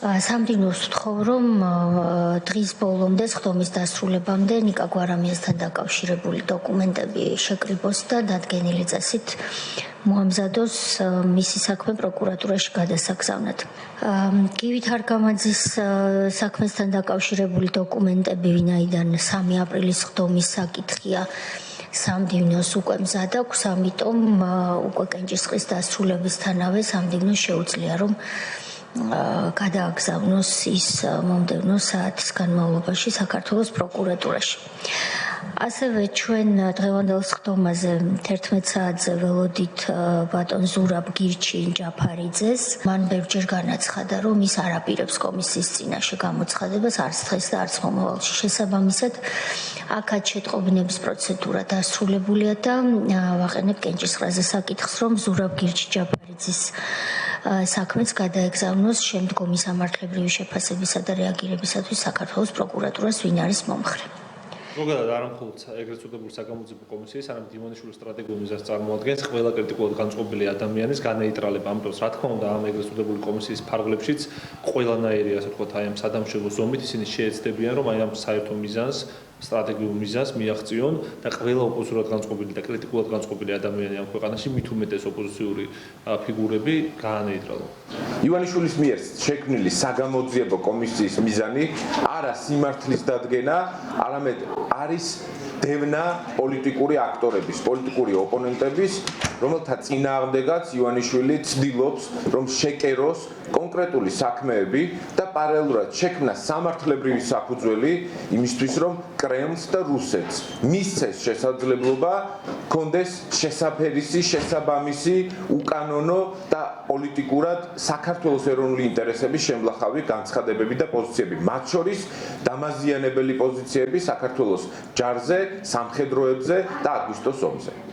სამდივნოს ვთხოვ, რომ დღის ბოლომდე სხდომის დასრულებამდე ნიკა გვარამიასთან დაკავშირებული დოკუმენტები შეკრიბოს და დადგენილი წესით მოამზადოს მისი საქმე პროკურატურაში გადასაგზავნად. გივით არგამაძის საქმესთან დაკავშირებული დოკუმენტები, ვინაიდან 3 აპრილის სხდომის საკითხია, სამდივნოს უკვე მზად აქვს, ამიტომ უკვე კენჭისყრის დასრულებისთანავე სამდივნოს შეუძლია, რომ გადააგზავნოს ის მომდევნო საათის განმავლობაში საქართველოს პროკურატურაში. ასევე ჩვენ დღევანდელ სხდომაზე 11 საათზე ველოდით ბატონ ზურაბ გირჩინ ჯაფარიძეს. მან ბევრჯერ განაცხადა, რომ ის არ აპირებს კომისიის წინაშე გამოცხადებას არც დღეს და არც მომავალში. შესაბამისად, აქაც შეტყობინების პროცედურა დასრულებულია და ვაყენებ კენჭისყრაზე საკითხს, რომ ზურაბ გირჩინ ჯაფარიძის საქმეც გადაეგზავნოს შემდგომი სამართლებრივი შეფასებისა და რეაგირებისათვის საქართველოს პროკურატურას, ვინ არის მომხრე. ზოგადად არა მხოლოდ ეგრეთ წოდებული საგამოძიებო კომისიის, არამედ ივანიშვილის სტრატეგიულ მიზანს წარმოადგენს ყველა კრიტიკულად განწყობილი ადამიანის განეიტრალება. ამიტომ რა თქმა უნდა ამ ეგრეთ წოდებული კომისიის ფარგლებშიც ყველანაირი, ასე ვთქვათ, აი ამ სადამშრალო ზომით ისინი შეეცდებიან, რომ აი ამ საერთო მიზანს, სტრატეგიულ მიზანს მიაღწიონ და ყველა ოპოზიციურად განწყობილი და კრიტიკულად განწყობილი ადამიანი ამ ქვეყანაში, მით უმეტეს ოპოზიციური ფიგურები გაანეიტრალონ. ივანიშვილის მიერ შექმნილი საგამოძიებო კომისიის მიზანი არა სიმართლის დადგენა, არამედ არის დევნა პოლიტიკური აქტორების, პოლიტიკური ოპონენტების, რომელთა წინააღმდეგაც ივანიშვილი ცდილობს, რომ შეკეროს კონკრეტული საქმეები და პარალელურად შექმნა სამართლებრივი საფუძველი იმისთვის, რომ კრემლს და რუსეთს მისცეს შესაძლებლობა კონდეს შესაფერისი, შესაბამისი, უკანონო და პოლიტიკურად საქართველოს ეროვნული ინტერესების შემლახავი განცხადებები და პოზიციები, მათ შორის დამაზიანებელი პოზიციები საქართველოს ჯარზე, სამხედროებზე და აგვისტოს ომზე.